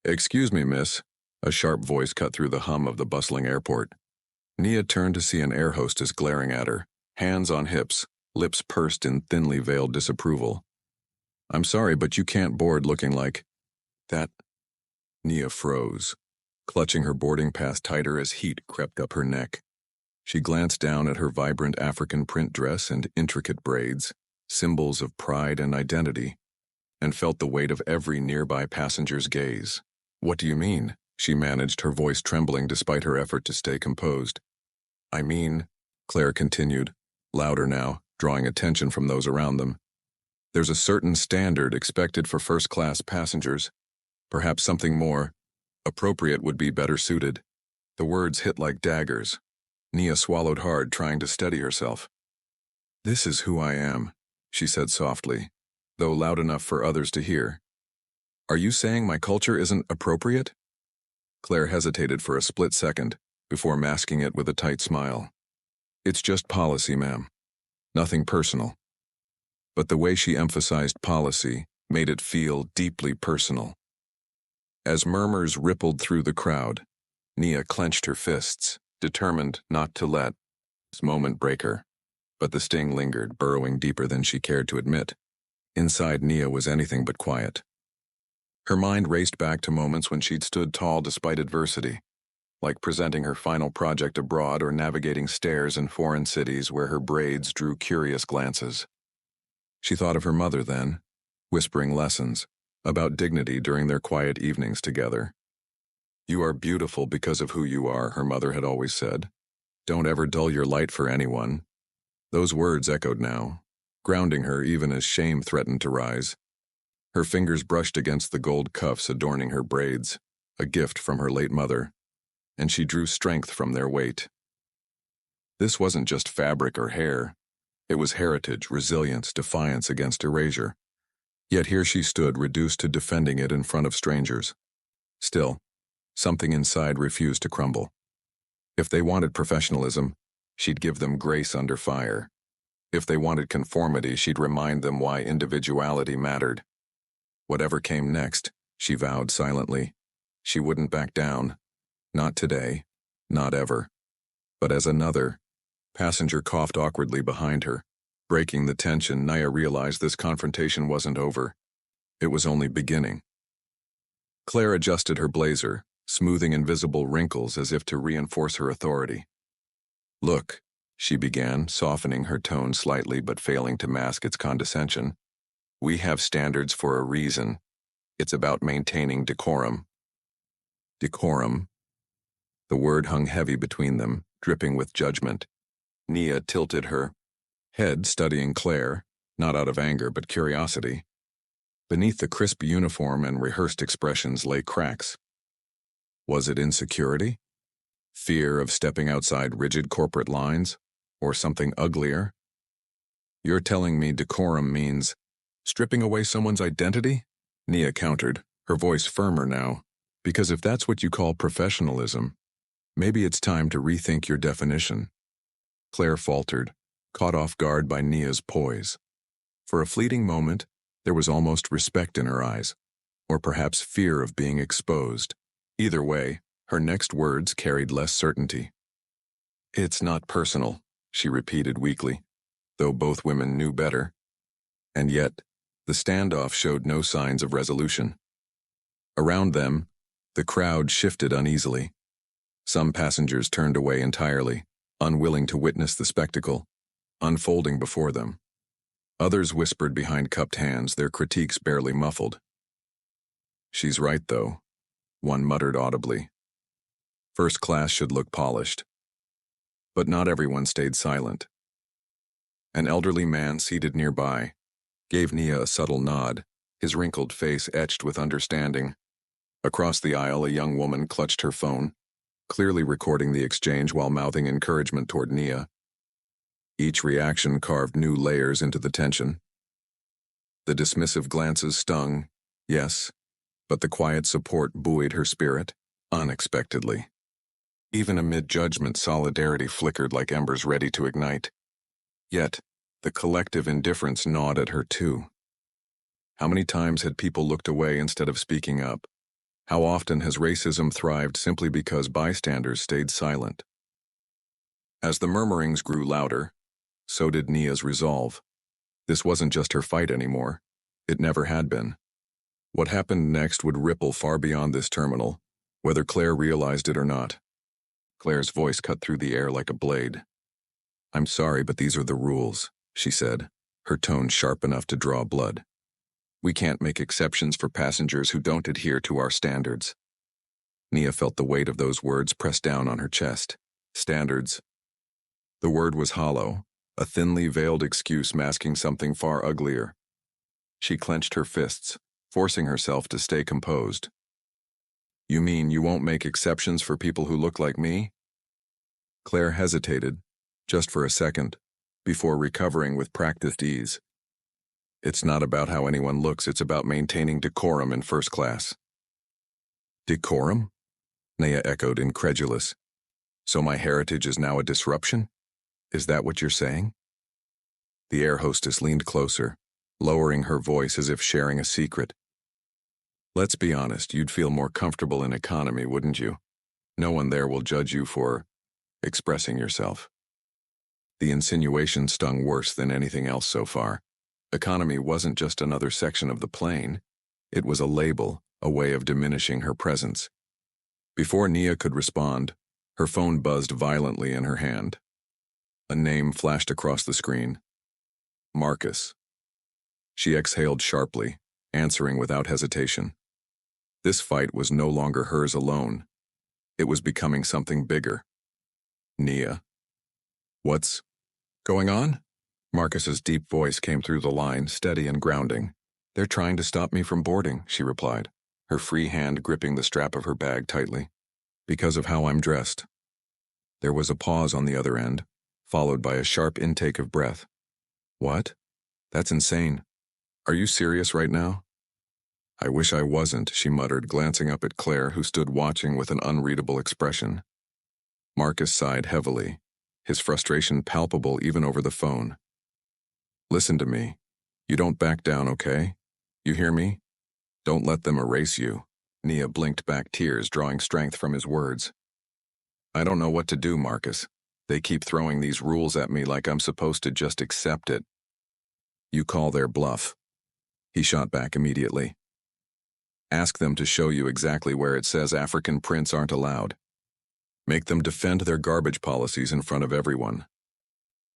"Excuse me, miss." A sharp voice cut through the hum of the bustling airport. Nia turned to see an air hostess glaring at her, hands on hips, lips pursed in thinly veiled disapproval. "I'm sorry, but you can't board looking like that." Nia froze, clutching her boarding pass tighter as heat crept up her neck. She glanced down at her vibrant African print dress and intricate braids, symbols of pride and identity, and felt the weight of every nearby passenger's gaze. "What do you mean?" she managed, her voice trembling despite her effort to stay composed. "I mean," Claire continued, louder now, drawing attention from those around them, "there's a certain standard expected for first-class passengers. Perhaps something more appropriate would be better suited." The words hit like daggers. Nia swallowed hard, trying to steady herself. "This is who I am," she said softly, though loud enough for others to hear. "Are you saying my culture isn't appropriate?" Claire hesitated for a split second, before masking it with a tight smile. "It's just policy, ma'am. Nothing personal." But the way she emphasized policy made it feel deeply personal. As murmurs rippled through the crowd, Nia clenched her fists, determined not to let this moment break her. But the sting lingered, burrowing deeper than she cared to admit. Inside Nia was anything but quiet. Her mind raced back to moments when she'd stood tall despite adversity, like presenting her final project abroad or navigating stairs in foreign cities where her braids drew curious glances. She thought of her mother then, whispering lessons about dignity during their quiet evenings together. "You are beautiful because of who you are," her mother had always said. "Don't ever dull your light for anyone." Those words echoed now, grounding her even as shame threatened to rise. Her fingers brushed against the gold cuffs adorning her braids, a gift from her late mother, and she drew strength from their weight. This wasn't just fabric or hair. It was heritage, resilience, defiance against erasure. Yet here she stood, reduced to defending it in front of strangers. Still, something inside refused to crumble. If they wanted professionalism, she'd give them grace under fire. If they wanted conformity, she'd remind them why individuality mattered. Whatever came next, she vowed silently, she wouldn't back down. Not today, not ever. But as another passenger coughed awkwardly behind her, breaking the tension, Nia realized this confrontation wasn't over. It was only beginning. Claire adjusted her blazer, smoothing invisible wrinkles as if to reinforce her authority. "Look," she began, softening her tone slightly but failing to mask its condescension. "We have standards for a reason. It's about maintaining decorum." Decorum. The word hung heavy between them, dripping with judgment. Nia tilted her head, studying Claire, not out of anger but curiosity. Beneath the crisp uniform and rehearsed expressions lay cracks. Was it insecurity? Fear of stepping outside rigid corporate lines? Or something uglier? "You're telling me decorum means stripping away someone's identity?" Nia countered, her voice firmer now. "Because if that's what you call professionalism, maybe it's time to rethink your definition." Claire faltered, caught off guard by Nia's poise. For a fleeting moment, there was almost respect in her eyes, or perhaps fear of being exposed. Either way, her next words carried less certainty. "It's not personal," she repeated weakly, though both women knew better. And yet, the standoff showed no signs of resolution. Around them, the crowd shifted uneasily. Some passengers turned away entirely, unwilling to witness the spectacle unfolding before them. Others whispered behind cupped hands, their critiques barely muffled. "She's right, though," one muttered audibly. "First class should look polished." But not everyone stayed silent. An elderly man seated nearby gave Nia a subtle nod, his wrinkled face etched with understanding. Across the aisle, a young woman clutched her phone, clearly recording the exchange while mouthing encouragement toward Nia. Each reaction carved new layers into the tension. The dismissive glances stung, yes, but the quiet support buoyed her spirit, unexpectedly. Even amid judgment, solidarity flickered like embers ready to ignite. Yet, the collective indifference gnawed at her too. How many times had people looked away instead of speaking up? How often has racism thrived simply because bystanders stayed silent? As the murmurings grew louder, so did Nia's resolve. This wasn't just her fight anymore. It never had been. What happened next would ripple far beyond this terminal, whether Claire realized it or not. Claire's voice cut through the air like a blade. "I'm sorry, but these are the rules," she said, her tone sharp enough to draw blood. "We can't make exceptions for passengers who don't adhere to our standards." Nia felt the weight of those words press down on her chest. Standards. The word was hollow, a thinly veiled excuse masking something far uglier. She clenched her fists, forcing herself to stay composed. "You mean you won't make exceptions for people who look like me?" Claire hesitated, just for a second, before recovering with practiced ease. "It's not about how anyone looks, it's about maintaining decorum in first class." "Decorum?" Nia echoed, incredulous. "So my heritage is now a disruption? Is that what you're saying?" The air hostess leaned closer, lowering her voice as if sharing a secret. "Let's be honest, you'd feel more comfortable in economy, wouldn't you? No one there will judge you for expressing yourself." The insinuation stung worse than anything else so far. Economy wasn't just another section of the plane. It was a label, a way of diminishing her presence. Before Nia could respond, her phone buzzed violently in her hand. A name flashed across the screen. Marcus. She exhaled sharply, answering without hesitation. This fight was no longer hers alone. It was becoming something bigger. "Nia. What's going on?" Marcus's deep voice came through the line, steady and grounding. "They're trying to stop me from boarding," she replied, her free hand gripping the strap of her bag tightly. "Because of how I'm dressed." There was a pause on the other end, followed by a sharp intake of breath. "What? That's insane. Are you serious right now?" "I wish I wasn't," she muttered, glancing up at Claire, who stood watching with an unreadable expression. Marcus sighed heavily, his frustration palpable even over the phone. "Listen to me. You don't back down, okay? You hear me? Don't let them erase you." Nia blinked back, tears drawing strength from his words. "I don't know what to do, Marcus. They keep throwing these rules at me like I'm supposed to just accept it." "You call their bluff," he shot back immediately. "Ask them to show you exactly where it says African prints aren't allowed. Make them defend their garbage policies in front of everyone."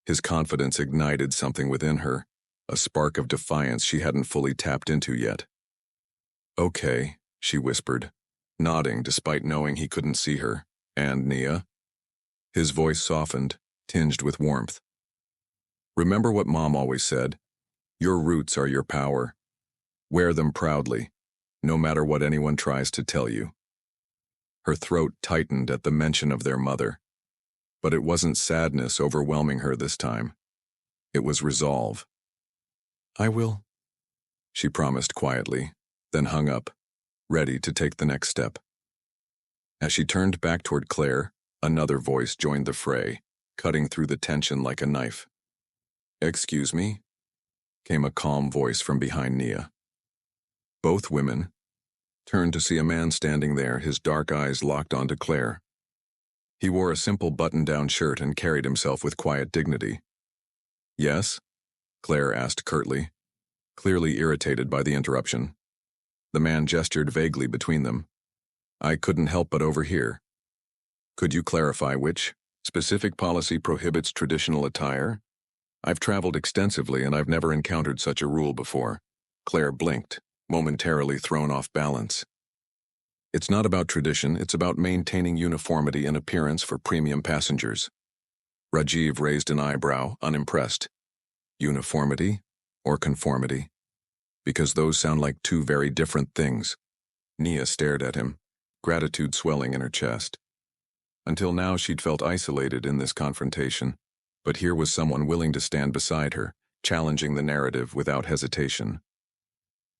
His confidence ignited something within her, a spark of defiance she hadn't fully tapped into yet. "Okay," she whispered, nodding despite knowing he couldn't see her. "And Nia?" His voice softened, tinged with warmth. "Remember what Mom always said? Your roots are your power. Wear them proudly, no matter what anyone tries to tell you." Her throat tightened at the mention of their mother. But it wasn't sadness overwhelming her this time. It was resolve. "I will," she promised quietly, then hung up, ready to take the next step. As she turned back toward Claire, another voice joined the fray, cutting through the tension like a knife. "Excuse me?" came a calm voice from behind Nia. Both women turned to see a man standing there, his dark eyes locked onto Claire. He wore a simple button-down shirt and carried himself with quiet dignity. "Yes?" Claire asked curtly, clearly irritated by the interruption. The man gestured vaguely between them. "I couldn't help but overhear. Could you clarify which specific policy prohibits traditional attire? I've traveled extensively and I've never encountered such a rule before." Claire blinked, momentarily thrown off balance. "It's not about tradition, it's about maintaining uniformity in appearance for premium passengers." Rajiv raised an eyebrow, unimpressed. Uniformity or conformity? Because those sound like two very different things. Nia stared at him, gratitude swelling in her chest. Until now she'd felt isolated in this confrontation, but here was someone willing to stand beside her, challenging the narrative without hesitation.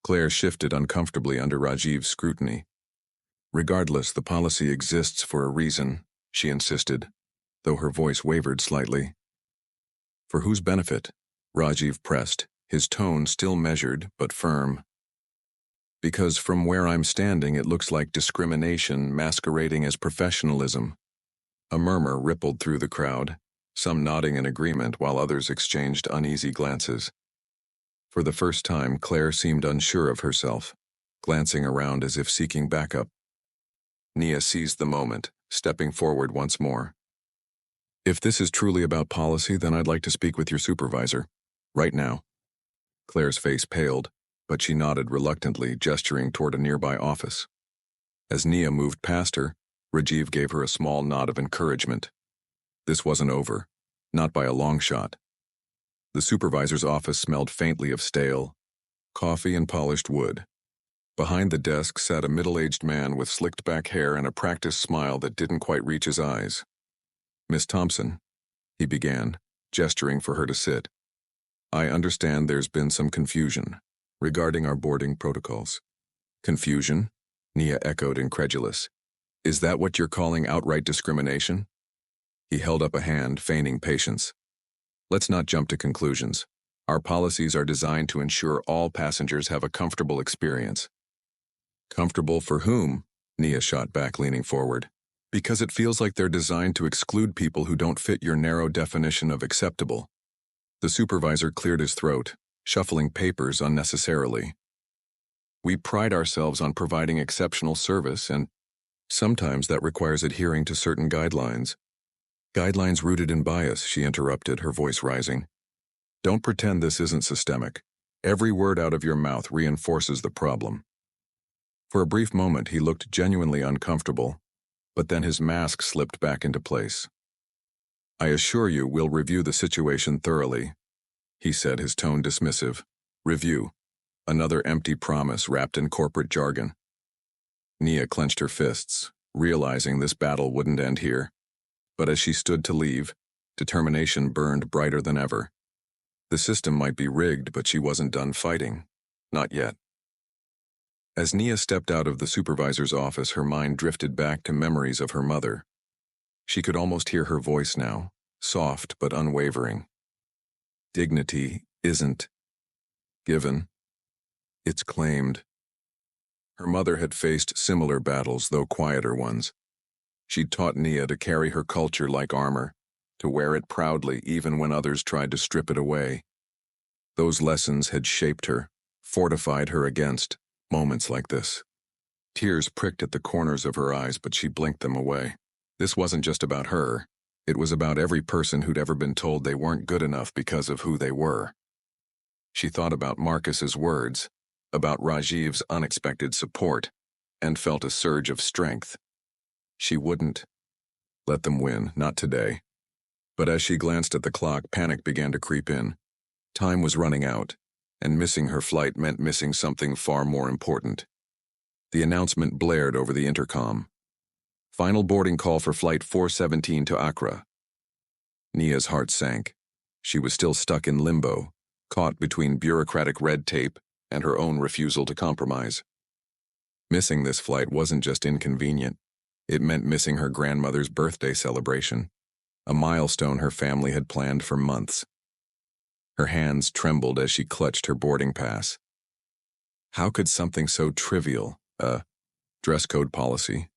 Claire shifted uncomfortably under Rajiv's scrutiny. "Regardless, the policy exists for a reason," she insisted, though her voice wavered slightly. "For whose benefit?" Rajiv pressed, his tone still measured but firm. Because from where I'm standing, it looks like discrimination masquerading as professionalism. A murmur rippled through the crowd, some nodding in agreement while others exchanged uneasy glances. For the first time, Claire seemed unsure of herself, glancing around as if seeking backup. Nia seized the moment, stepping forward once more. If this is truly about policy, then I'd like to speak with your supervisor. Right now. Claire's face paled, but she nodded reluctantly, gesturing toward a nearby office. As Nia moved past her, Rajiv gave her a small nod of encouragement. This wasn't over, not by a long shot. The supervisor's office smelled faintly of stale coffee and polished wood. Behind the desk sat a middle-aged man with slicked-back hair and a practiced smile that didn't quite reach his eyes. "Miss Thompson," he began, gesturing for her to sit. "I understand there's been some confusion regarding our boarding protocols." "Confusion?" Nia echoed, incredulous. "Is that what you're calling outright discrimination?" He held up a hand, feigning patience. "Let's not jump to conclusions. Our policies are designed to ensure all passengers have a comfortable experience." "Comfortable for whom?" Nia shot back, leaning forward. "Because it feels like they're designed to exclude people who don't fit your narrow definition of acceptable." The supervisor cleared his throat, shuffling papers unnecessarily. "We pride ourselves on providing exceptional service, and sometimes that requires adhering to certain guidelines." "Guidelines rooted in bias," she interrupted, her voice rising. "Don't pretend this isn't systemic. Every word out of your mouth reinforces the problem." For a brief moment, he looked genuinely uncomfortable, but then his mask slipped back into place. "I assure you we'll review the situation thoroughly," he said, his tone dismissive. "Review." Another empty promise wrapped in corporate jargon. Nia clenched her fists, realizing this battle wouldn't end here. But as she stood to leave, determination burned brighter than ever. The system might be rigged, but she wasn't done fighting. Not yet. As Nia stepped out of the supervisor's office, her mind drifted back to memories of her mother. She could almost hear her voice now, soft but unwavering. Dignity isn't given, it's claimed. Her mother had faced similar battles, though quieter ones. She'd taught Nia to carry her culture like armor, to wear it proudly even when others tried to strip it away. Those lessons had shaped her, fortified her against moments like this. Tears pricked at the corners of her eyes, but she blinked them away. This wasn't just about her. It was about every person who'd ever been told they weren't good enough because of who they were. She thought about Marcus's words, about Rajiv's unexpected support, and felt a surge of strength. She wouldn't let them win, not today. But as she glanced at the clock, panic began to creep in. Time was running out, and missing her flight meant missing something far more important. The announcement blared over the intercom. "Final boarding call for Flight 417 to Accra." Nia's heart sank. She was still stuck in limbo, caught between bureaucratic red tape and her own refusal to compromise. Missing this flight wasn't just inconvenient. It meant missing her grandmother's birthday celebration, a milestone her family had planned for months. Her hands trembled as she clutched her boarding pass. How could something so trivial, a dress code policy,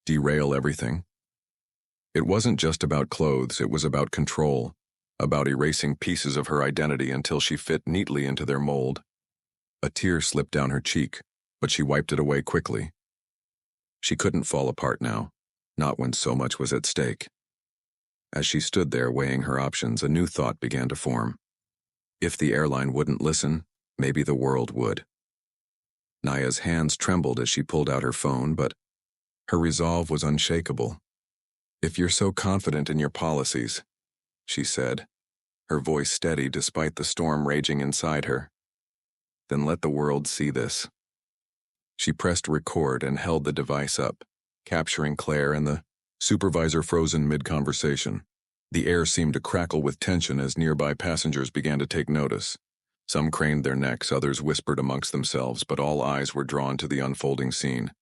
derail everything? It wasn't just about clothes, it was about control, about erasing pieces of her identity until she fit neatly into their mold. A tear slipped down her cheek, but she wiped it away quickly. She couldn't fall apart now, not when so much was at stake. As she stood there weighing her options, a new thought began to form. If the airline wouldn't listen, maybe the world would. Nia's hands trembled as she pulled out her phone, but her resolve was unshakable. "If you're so confident in your policies," she said, her voice steady despite the storm raging inside her, "then let the world see this." She pressed record and held the device up, capturing Claire and the supervisor frozen mid-conversation. The air seemed to crackle with tension as nearby passengers began to take notice. Some craned their necks, others whispered amongst themselves, but all eyes were drawn to the unfolding scene.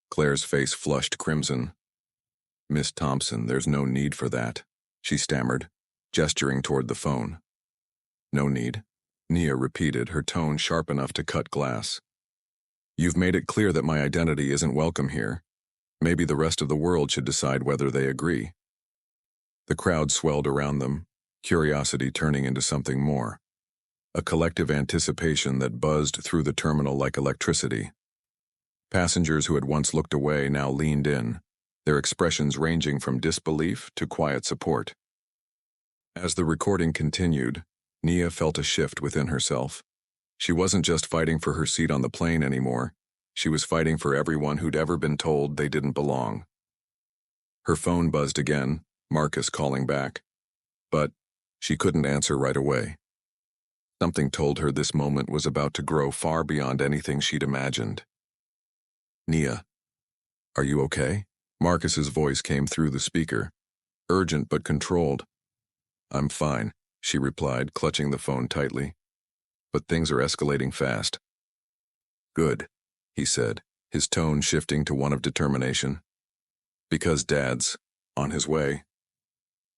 Claire's face flushed crimson. "Miss Thompson, there's no need for that," she stammered, gesturing toward the phone. "No need," Nia repeated, her tone sharp enough to cut glass. You've made it clear that my identity isn't welcome here. Maybe the rest of the world should decide whether they agree. The crowd swelled around them, curiosity turning into something more. A collective anticipation that buzzed through the terminal like electricity. Passengers who had once looked away now leaned in, their expressions ranging from disbelief to quiet support. As the recording continued, Nia felt a shift within herself. She wasn't just fighting for her seat on the plane anymore. She was fighting for everyone who'd ever been told they didn't belong. Her phone buzzed again, Marcus calling back. But she couldn't answer right away. Something told her this moment was about to grow far beyond anything she'd imagined. Nia, are you okay? Marcus's voice came through the speaker, urgent but controlled. I'm fine, she replied, clutching the phone tightly. But things are escalating fast. Good, he said, his tone shifting to one of determination. Because Dad's on his way.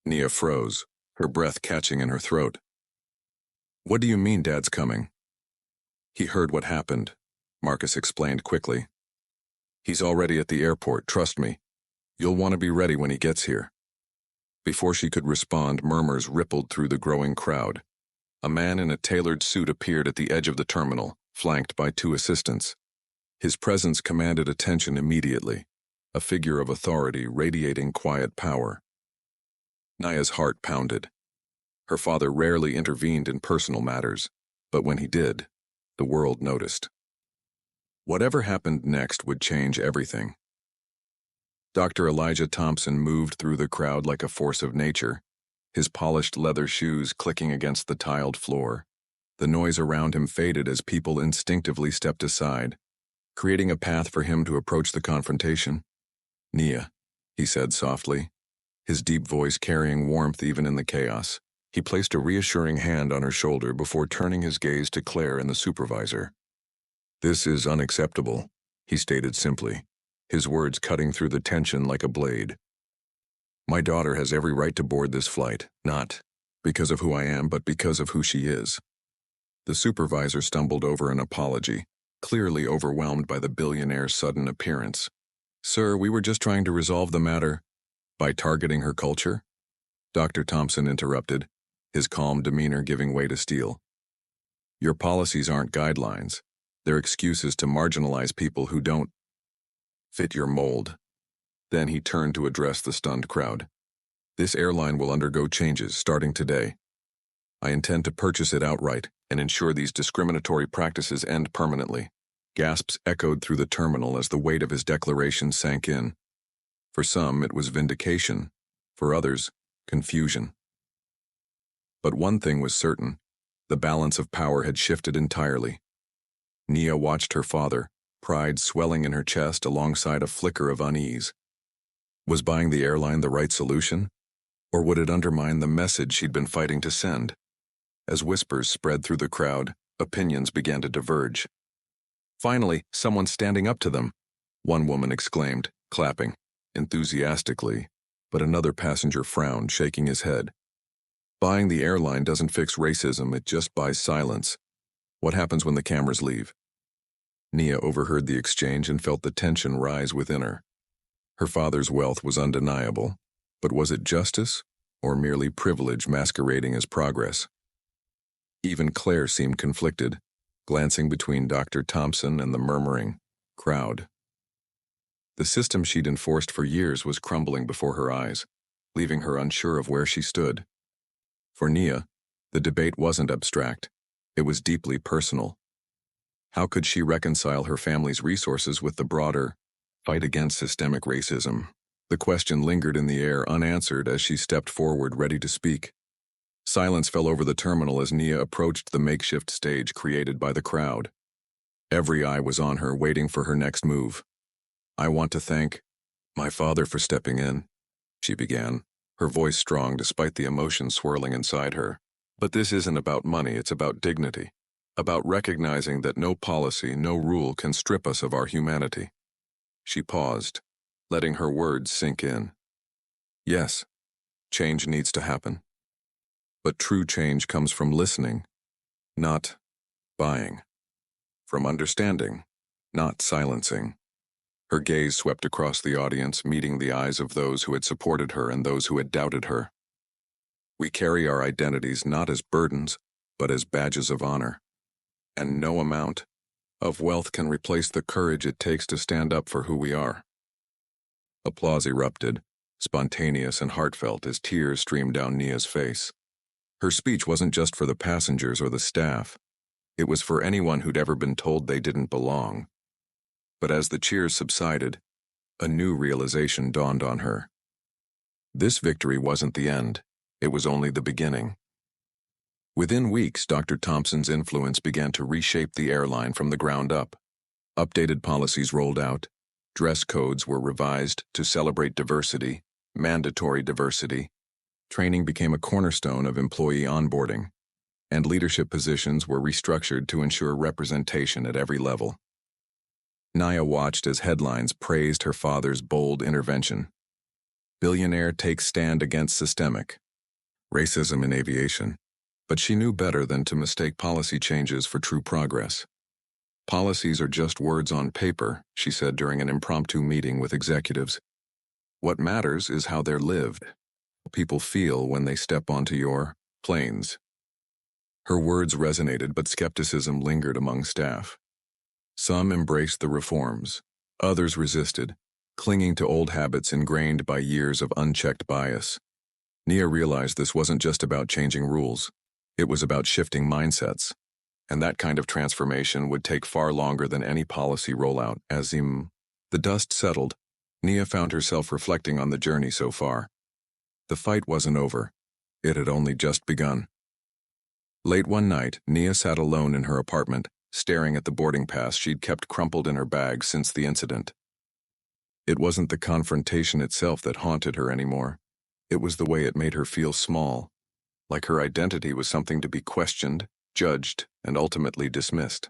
Nia froze, her breath catching in her throat. What do you mean Dad's coming? He heard what happened, Marcus explained quickly. He's already at the airport, trust me. You'll want to be ready when he gets here. Before she could respond, murmurs rippled through the growing crowd. A man in a tailored suit appeared at the edge of the terminal, flanked by two assistants. His presence commanded attention immediately, a figure of authority radiating quiet power. Nia's heart pounded. Her father rarely intervened in personal matters, but when he did, the world noticed. Whatever happened next would change everything. Dr. Elijah Thompson moved through the crowd like a force of nature, his polished leather shoes clicking against the tiled floor. The noise around him faded as people instinctively stepped aside, creating a path for him to approach the confrontation. Nia, he said softly, his deep voice carrying warmth even in the chaos. He placed a reassuring hand on her shoulder before turning his gaze to Claire and the supervisor. This is unacceptable, he stated simply, his words cutting through the tension like a blade. My daughter has every right to board this flight, not because of who I am, but because of who she is. The supervisor stumbled over an apology, clearly overwhelmed by the billionaire's sudden appearance. Sir, we were just trying to resolve the matter. By targeting her culture? Dr. Thompson interrupted, his calm demeanor giving way to steel. Your policies aren't guidelines. They're excuses to marginalize people who don't fit your mold. Then he turned to address the stunned crowd. This airline will undergo changes starting today. I intend to purchase it outright and ensure these discriminatory practices end permanently. Gasps echoed through the terminal as the weight of his declaration sank in. For some, it was vindication. For others, confusion. But one thing was certain. The balance of power had shifted entirely. Nia watched her father, pride swelling in her chest alongside a flicker of unease. Was buying the airline the right solution? Or would it undermine the message she'd been fighting to send? As whispers spread through the crowd, opinions began to diverge. Finally, someone's standing up to them, one woman exclaimed, clapping, enthusiastically, but another passenger frowned, shaking his head. Buying the airline doesn't fix racism, it just buys silence. What happens when the cameras leave? Nia overheard the exchange and felt the tension rise within her. Her father's wealth was undeniable, but was it justice or merely privilege masquerading as progress? Even Claire seemed conflicted, glancing between Dr. Thompson and the murmuring crowd. The system she'd enforced for years was crumbling before her eyes, leaving her unsure of where she stood. For Nia, the debate wasn't abstract. It was deeply personal. How could she reconcile her family's resources with the broader fight against systemic racism? The question lingered in the air unanswered as she stepped forward ready to speak. Silence fell over the terminal as Nia approached the makeshift stage created by the crowd. Every eye was on her, waiting for her next move. I want to thank my father for stepping in, she began, her voice strong despite the emotion swirling inside her. But this isn't about money, it's about dignity, about recognizing that no policy, no rule can strip us of our humanity. She paused, letting her words sink in. Yes, change needs to happen. But true change comes from listening, not buying. From understanding, not silencing. Her gaze swept across the audience, meeting the eyes of those who had supported her and those who had doubted her. We carry our identities not as burdens, but as badges of honor. And no amount of wealth can replace the courage it takes to stand up for who we are. Applause erupted, spontaneous and heartfelt as tears streamed down Nia's face. Her speech wasn't just for the passengers or the staff. It was for anyone who'd ever been told they didn't belong. But as the cheers subsided, a new realization dawned on her. This victory wasn't the end. It was only the beginning. Within weeks, Dr. Thompson's influence began to reshape the airline from the ground up. Updated policies rolled out. Dress codes were revised to celebrate diversity, mandatory diversity. Training became a cornerstone of employee onboarding, and leadership positions were restructured to ensure representation at every level. Nia watched as headlines praised her father's bold intervention. Billionaire takes stand against systemic racism in aviation. But she knew better than to mistake policy changes for true progress. Policies are just words on paper, she said during an impromptu meeting with executives. What matters is how they're lived. People feel when they step onto your planes. Her words resonated, but skepticism lingered among staff. Some embraced the reforms. Others resisted, clinging to old habits ingrained by years of unchecked bias. Nia realized this wasn't just about changing rules. It was about shifting mindsets, and that kind of transformation would take far longer than any policy rollout. As the dust settled, Nia found herself reflecting on the journey so far. The fight wasn't over. It had only just begun. Late one night, Nia sat alone in her apartment, staring at the boarding pass she'd kept crumpled in her bag since the incident. It wasn't the confrontation itself that haunted her anymore. It was the way it made her feel small. Like her identity was something to be questioned, judged, and ultimately dismissed.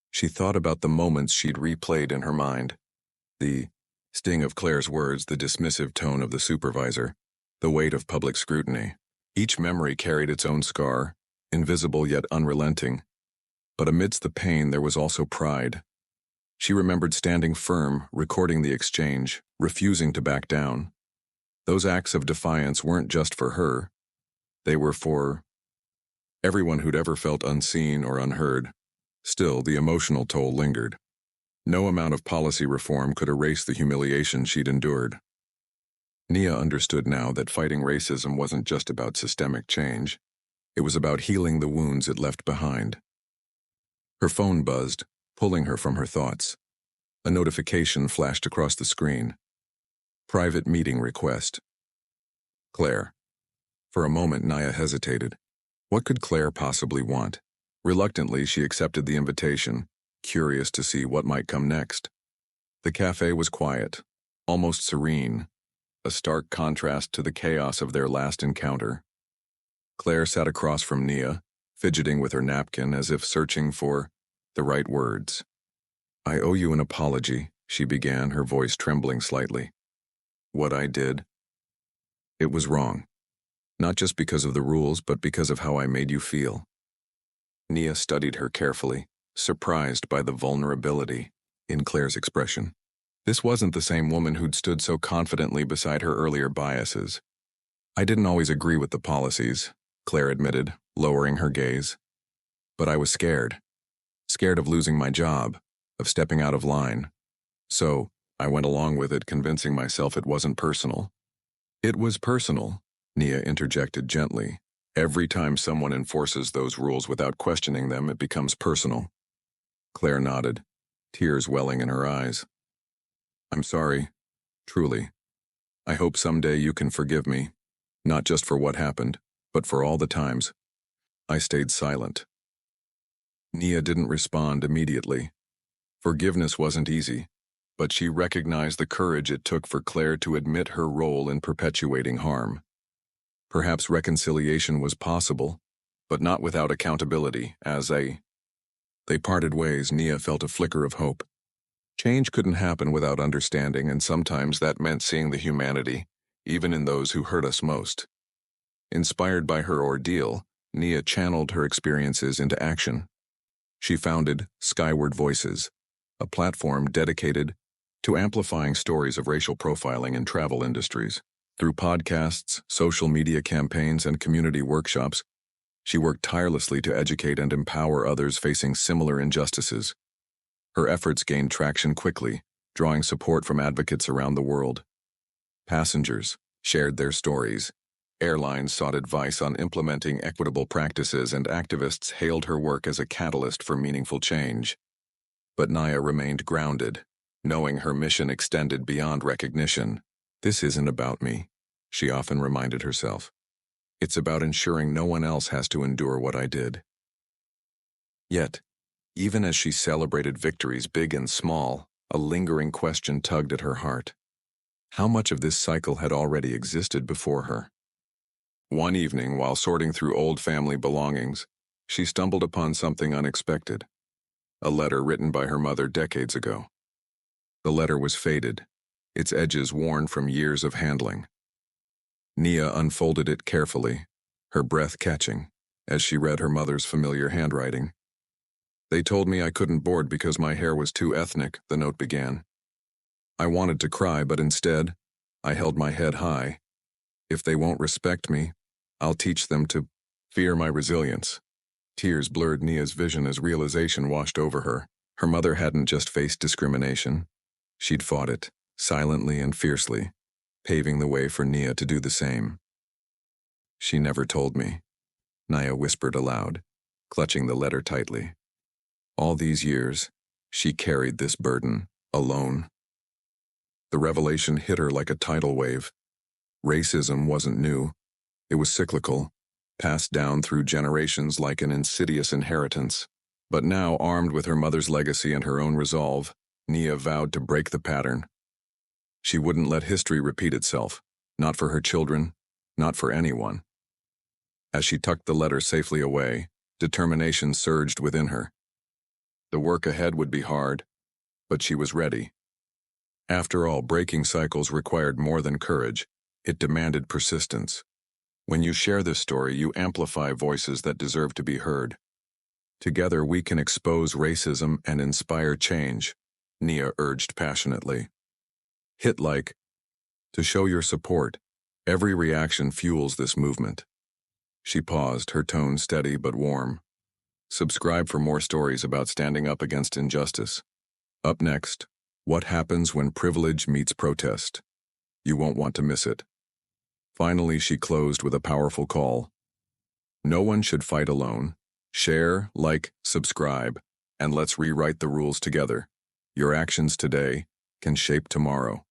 She thought about the moments she'd replayed in her mind. The sting of Claire's words, the dismissive tone of the supervisor, the weight of public scrutiny. Each memory carried its own scar, invisible yet unrelenting. But amidst the pain there was also pride. She remembered standing firm, recording the exchange, refusing to back down. Those acts of defiance weren't just for her. They were for everyone who'd ever felt unseen or unheard. Still, the emotional toll lingered. No amount of policy reform could erase the humiliation she'd endured. Nia understood now that fighting racism wasn't just about systemic change. It was about healing the wounds it left behind. Her phone buzzed, pulling her from her thoughts. A notification flashed across the screen. Private meeting request. Claire. For a moment, Nia hesitated. What could Claire possibly want? Reluctantly, she accepted the invitation, curious to see what might come next. The cafe was quiet, almost serene, a stark contrast to the chaos of their last encounter. Claire sat across from Nia, fidgeting with her napkin as if searching for the right words. "I owe you an apology," she began, her voice trembling slightly. "What I did, it was wrong. Not just because of the rules, but because of how I made you feel." Nia studied her carefully, surprised by the vulnerability in Claire's expression. This wasn't the same woman who'd stood so confidently beside her earlier biases. "I didn't always agree with the policies," Claire admitted, lowering her gaze. "But I was scared. Scared of losing my job, of stepping out of line. So, I went along with it, convincing myself it wasn't personal." "It was personal," Nia interjected gently. "Every time someone enforces those rules without questioning them, it becomes personal." Claire nodded, tears welling in her eyes. "I'm sorry, truly. I hope someday you can forgive me, not just for what happened, but for all the times I stayed silent." Nia didn't respond immediately. Forgiveness wasn't easy, but she recognized the courage it took for Claire to admit her role in perpetuating harm. Perhaps reconciliation was possible, but not without accountability. They parted ways, Nia felt a flicker of hope. Change couldn't happen without understanding, and sometimes that meant seeing the humanity, even in those who hurt us most. Inspired by her ordeal, Nia channeled her experiences into action. She founded Skyward Voices, a platform dedicated to amplifying stories of racial profiling in travel industries. Through podcasts, social media campaigns, and community workshops, she worked tirelessly to educate and empower others facing similar injustices. Her efforts gained traction quickly, drawing support from advocates around the world. Passengers shared their stories. Airlines sought advice on implementing equitable practices, and activists hailed her work as a catalyst for meaningful change. But Nia remained grounded, knowing her mission extended beyond recognition. "This isn't about me," she often reminded herself. "It's about ensuring no one else has to endure what I did." Yet, even as she celebrated victories big and small, a lingering question tugged at her heart. How much of this cycle had already existed before her? One evening, while sorting through old family belongings, she stumbled upon something unexpected. A letter written by her mother decades ago. The letter was faded, its edges worn from years of handling. Nia unfolded it carefully, her breath catching, as she read her mother's familiar handwriting. "They told me I couldn't board because my hair was too ethnic," the note began. "I wanted to cry, but instead, I held my head high. If they won't respect me, I'll teach them to fear my resilience." Tears blurred Nia's vision as realization washed over her. Her mother hadn't just faced discrimination. She'd fought it, silently and fiercely, paving the way for Nia to do the same. "She never told me," Nia whispered aloud, clutching the letter tightly. All these years, she carried this burden, alone. The revelation hit her like a tidal wave. Racism wasn't new. It was cyclical, passed down through generations like an insidious inheritance. But now, armed with her mother's legacy and her own resolve, Nia vowed to break the pattern. She wouldn't let history repeat itself, not for her children, not for anyone. As she tucked the letter safely away, determination surged within her. The work ahead would be hard, but she was ready. After all, breaking cycles required more than courage. It demanded persistence. When you share this story, you amplify voices that deserve to be heard. Together, we can expose racism and inspire change, Nia urged passionately. Hit like to show your support. Every reaction fuels this movement. She paused, her tone steady but warm. Subscribe for more stories about standing up against injustice. Up next, what happens when privilege meets protest? You won't want to miss it. Finally, she closed with a powerful call. No one should fight alone. Share, like, subscribe, and let's rewrite the rules together. Your actions today can shape tomorrow.